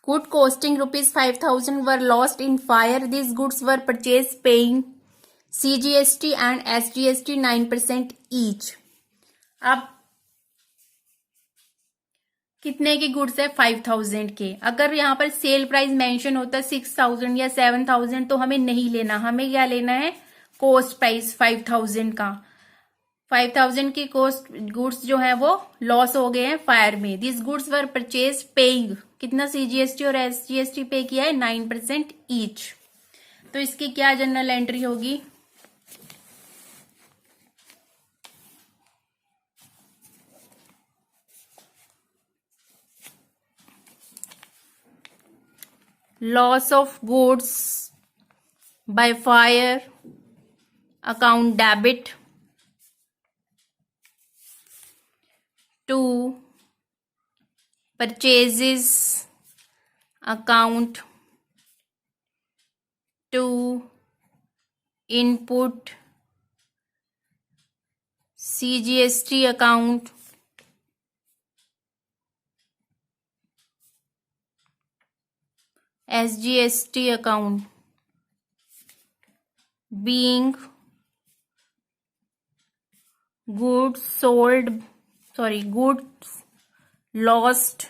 Good costing rupees 5,000 were lost in fire. These goods were purchased paying CGST and SGST 9% each. अब कितने के goods है? 5,000 के। अगर यहाँ पर सेल प्राइस मेंशन होता 6,000 या 7,000 तो हमें नहीं लेना, हमें क्या लेना है? कॉस्ट प्राइस 5,000 का। 5,000 की कॉस्ट गुड्स जो है वो लॉस हो गए हैं फायर में। This goods were purchase paying, कितना सीजीएसटी और एसजीएसटी पे किया है? 9% ईच। तो इसकी क्या जनरल एंट्री होगी? Loss of goods by fire account debit to purchases account to input CGST account SGST account being goods lost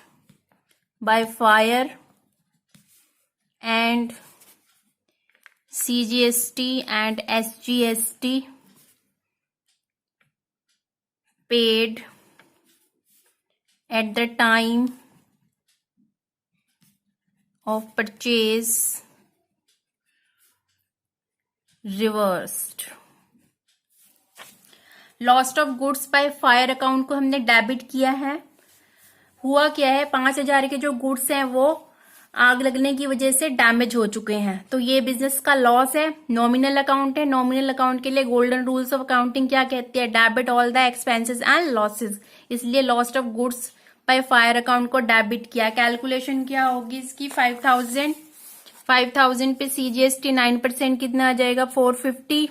by fire and CGST and SGST paid at the time of purchase reversed. Lost of goods by fire account को हमने debit किया है। हुआ क्या है? 5,000 के जो goods हैं वो आग लगने की वजह से डैमेज हो चुके हैं, तो ये बिजनेस का लॉस है। नॉमिनल अकाउंट है। नॉमिनल अकाउंट के लिए गोल्डन रूल्स ऑफ अकाउंटिंग क्या कहती है? Debit all the expenses and losses. इसलिए lost of goods by fire account को डेबिट किया। कैलकुलेशन क्या होगी इसकी? 5,000 पे सीजीएसटी 9% कितना आ जाएगा? 450।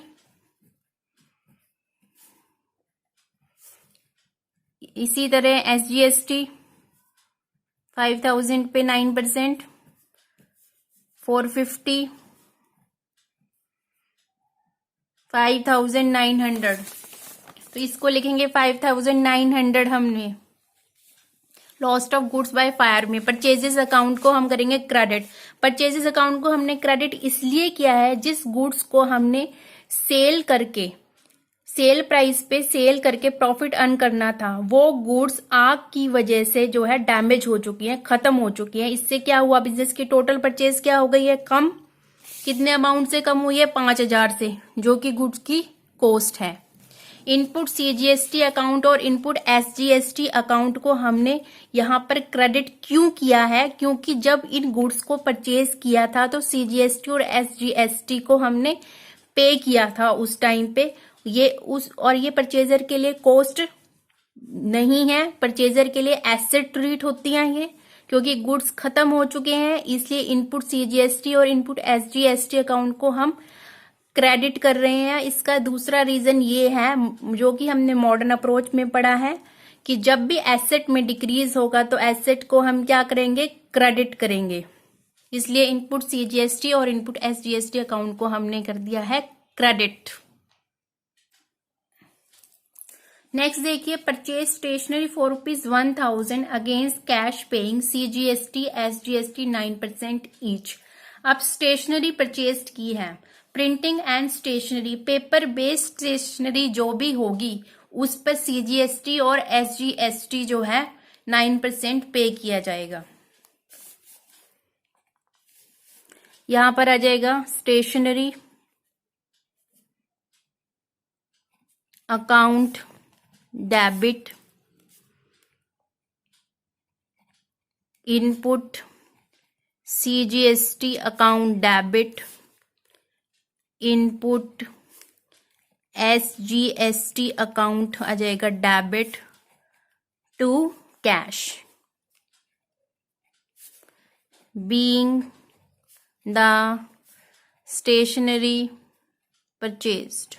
इसी तरह एसजीएसटी 5,000 पे 9% 450, 5,900। तो इसको लिखेंगे 5,900 हमने lost of goods by fire में। परचेजेस अकाउंट को हम करेंगे क्रेडिट। परचेजेस अकाउंट को हमने क्रेडिट इसलिए किया है, जिस गुड्स को हमने सेल करके, सेल प्राइस पे सेल करके प्रॉफिट अर्न करना था, वो गुड्स आग की वजह से जो है डैमेज हो चुकी हैं, खत्म हो चुकी हैं। इससे क्या हुआ? बिजनेस की टोटल परचेज क्या हो गई है? कम। कितने अमाउंट से कम हुई है? 5,000 से, जो कि गुड्स की कॉस्ट है। इनपुट सीजीएसटी अकाउंट और इनपुट एसजीएसटी अकाउंट को हमने यहां पर क्रेडिट क्यों किया है? क्योंकि जब इन गुड्स को परचेज किया था तो सीजीएसटी और एसजीएसटी को हमने पे किया था उस टाइम पे। ये परचेजर के लिए कॉस्ट नहीं है, परचेजर के लिए एसेट ट्रीट होती हैं ये, क्योंकि गुड्स खत्म हो चुके हैं। इसलिए इनपुट सीजीएसटी और इनपुट एसजीएसटी अकाउंट को हम क्रेडिट कर रहे हैं। इसका दूसरा रीजन ये है, जो कि हमने मॉडर्न अप्रोच में पढ़ा है, कि जब भी एसेट में डिक्रीज होगा तो एसेट को हम क्या करेंगे? क्रेडिट करेंगे। इसलिए इनपुट सीजीएसटी और इनपुट एसजीएसटी अकाउंट को हमने कर दिया है क्रेडिट। नेक्स्ट देखिए, purchase stationery for ₹1,000 against cash paying CGST SGST 9% each. अब स्टेशनरी परचेज की है, printing and stationery, paper based stationery जो भी होगी उस पर सीजीएसटी और एसजीएसटी जो है 9% पे किया जाएगा। यहां पर आ जाएगा stationery account debit input CGST account debit input SGST account आ जाएगा debit to cash, being the stationery purchased.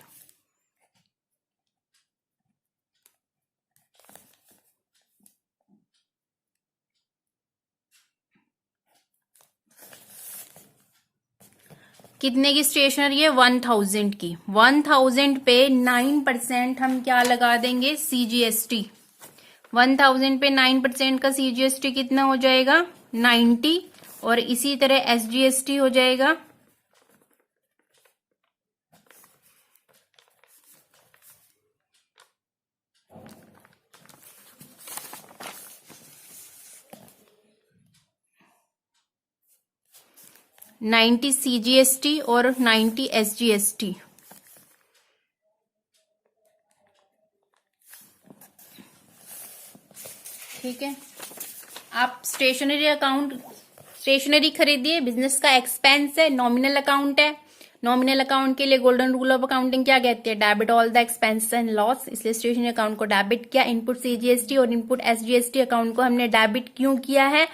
कितने की स्टेशनरी है? 1000 की। 1000 पे 9% हम क्या लगा देंगे? CGST। 1000 पे 9% का CGST कितना हो जाएगा? 90। और इसी तरह SGST हो जाएगा 90 CGST और 90 SGST। ठीक है। आप स्टेशनरी खरीदिए, बिजनेस का एक्सपेंस है, नॉमिनल अकाउंट है। नॉमिनल अकाउंट के लिए गोल्डन रूल ऑफ अकाउंटिंग क्या कहते हैं? Debit all the expenses and loss. इसलिए स्टेशनरी अकाउंट को डेबिट किया। इनपुट CGST और इनपुट SGST अकाउंट को हमने डेबिट क्यों किया है?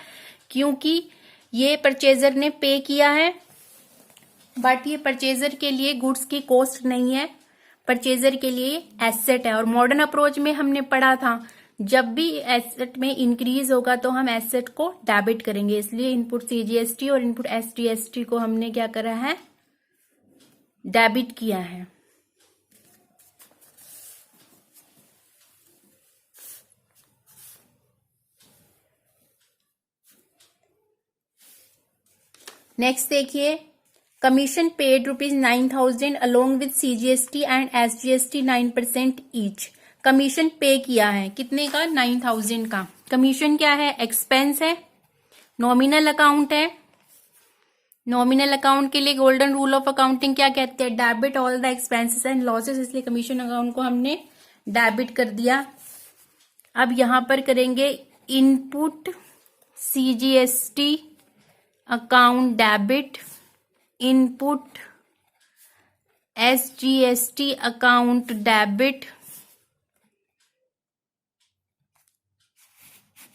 क्योंकि ये परचेजर ने पे किया है, बट ये परचेजर के लिए गुड्स की कॉस्ट नहीं है, परचेजर के लिए एसेट है। और मॉडर्न अप्रोच में हमने पढ़ा था जब भी एसेट में इंक्रीज होगा तो हम एसेट को डेबिट करेंगे। इसलिए इनपुट CGST और इनपुट SGST को हमने क्या करा है? डेबिट किया है। नेक्स्ट देखिए, commission paid ₹9,000 along with CGST and SGST 9% each. Commission पे किया है कितने का? 9,000 का। कमीशन क्या है? एक्सपेंस है, नॉमिनल अकाउंट है। नॉमिनल अकाउंट के लिए गोल्डन रूल ऑफ अकाउंटिंग क्या कहते हैं? Debit all the expenses and losses. इसलिए कमीशन अकाउंट को हमने डेबिट कर दिया। अब यहां पर करेंगे input CGST account debit, input SGST account debit.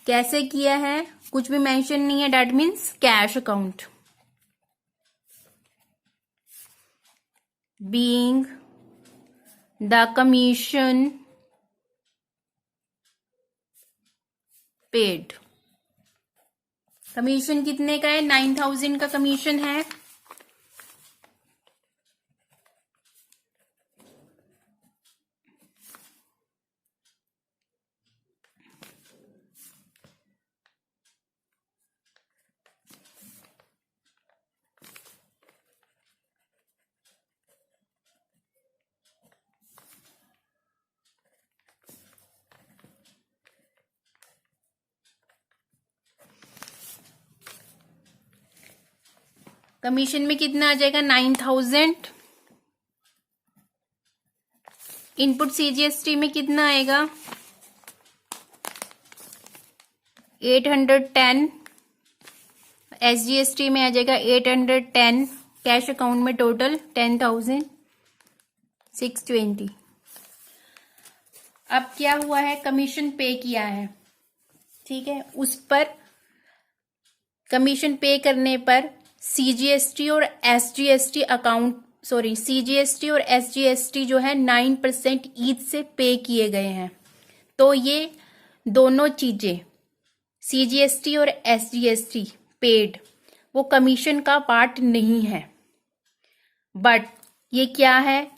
कैसे किया है? कुछ भी मेंशन नहीं है, that means cash account. Being the commission paid. Commission कितने का है? 9,000 का कमीशन है। कमीशन में कितना आ जाएगा? 9,000। इनपुट CGST में कितना आएगा? 810। SGST में आ जाएगा 810। कैश अकाउंट में टोटल 10,620। अब क्या हुआ है? कमीशन पे किया है, ठीक है। उस पर कमीशन पे करने पर CGST और SGST अकाउंट CGST और SGST जो है 9% ईच से पे किए गए हैं। तो ये दोनों चीजें CGST और SGST पेड वो कमीशन का पार्ट नहीं है, बट ये क्या है?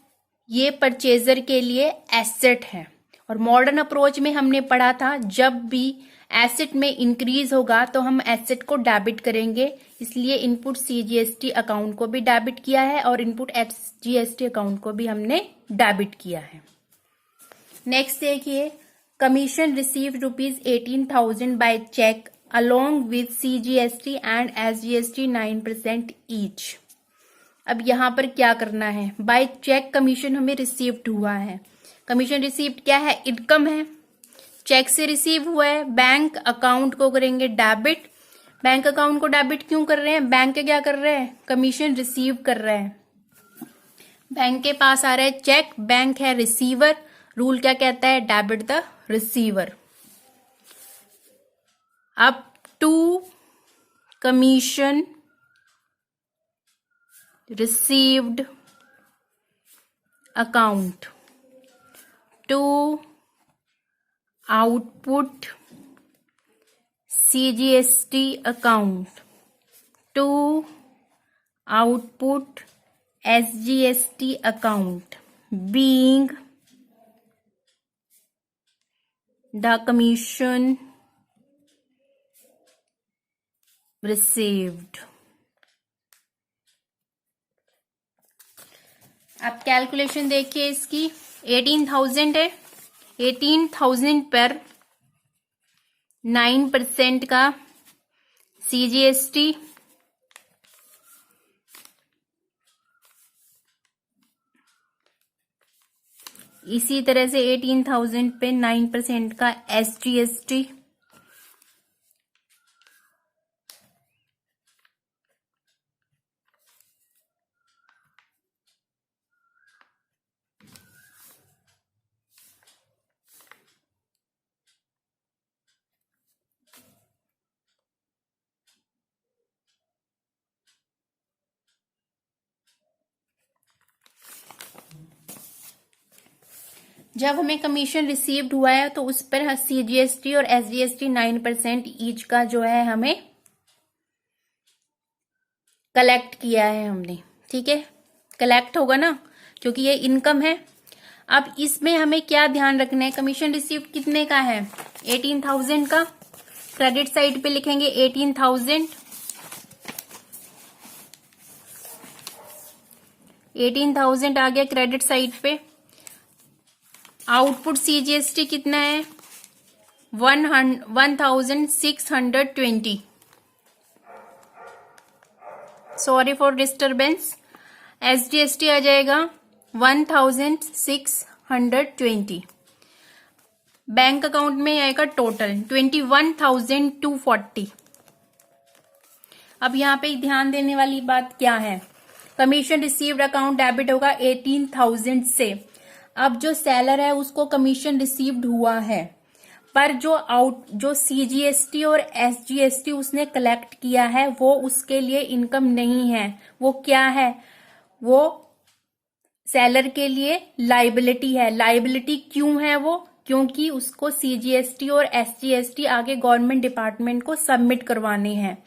ये परचेजर के लिए एसेट है। और मॉडर्न अप्रोच में हमने पढ़ा था जब भी एसेट में इंक्रीज होगा तो हम एसेट को डेबिट करेंगे। इसलिए इनपुट CGST अकाउंट को भी डेबिट किया है और इनपुट SGST अकाउंट को भी हमने डेबिट किया है। नेक्स्ट देखिए, commission received ₹18,000 by cheque along with CGST and SGST 9% each. अब यहां पर क्या करना है? बाय चेक कमीशन हमें रिसीव्ड हुआ है। कमीशन रिसीव्ड क्या है? इनकम है, चेक से रिसीव हुआ है। बैंक अकाउंट को करेंगे डेबिट। बैंक अकाउंट को डेबिट क्यों कर रहे हैं? बैंक क्या कर रहे हैं? कमीशन रिसीव कर रहे हैं। बैंक के पास आ रहा है चेक, बैंक है रिसीवर। रूल क्या कहता है? Debit the receiver. अब to commission received account to output CGST account to output SGST account being the commission received। अब कैलकुलेशन देखिए इसकी, 18,000 है, 18,000 पर 9% का CGST, इसी तरह से 18,000 पे 9% का SGST, जब हमें कमीशन रिसीव्ड हुआ है तो उस पर CGST और SGST 9% ईच का जो है हमें कलेक्ट किया है हमने, ठीक है, कलेक्ट होगा ना क्योंकि ये इनकम है। अब इसमें हमें क्या ध्यान रखना है, कमीशन रिसीव्ड कितने का है, 18,000 का, क्रेडिट साइड पे लिखेंगे 18,000, 18,000 आ गया क्रेडिट साइड पे। आउटपुट CGST कितना है, 1,620, सॉरी फॉर डिस्टरबेंस। SGST आ जाएगा 1,620। बैंक अकाउंट में आएगा टोटल 21,240। अब यहाँ पे ध्यान देने वाली बात क्या है, कमीशन रिसीव्ड अकाउंट डेबिट होगा 18,000 से। अब जो सेलर है उसको कमीशन रिसीव्ड हुआ है, पर जो CGST और SGST उसने कलेक्ट किया है वो उसके लिए इनकम नहीं है, वो क्या है, वो सेलर के लिए लाइबिलिटी है। लाइबिलिटी क्यों है वो, क्योंकि उसको CGST और SGST आगे गवर्नमेंट डिपार्टमेंट को सबमिट करवाने हैं।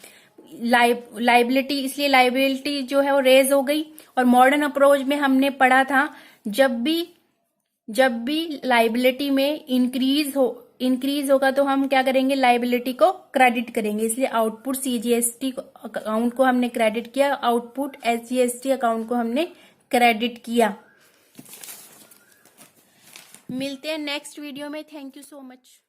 लाइबिलिटी, इसलिए लाइबिलिटी जो है वो रेज हो गई। और मॉडर्न अप्रोच में हमने पढ़ा था जब भी लाइबिलिटी में इंक्रीज होगा तो हम क्या करेंगे, लाइबिलिटी को क्रेडिट करेंगे। इसलिए आउटपुट CGST अकाउंट को हमने क्रेडिट किया, आउटपुट SGST अकाउंट को हमने क्रेडिट किया। मिलते हैं नेक्स्ट वीडियो में। Thank you so much.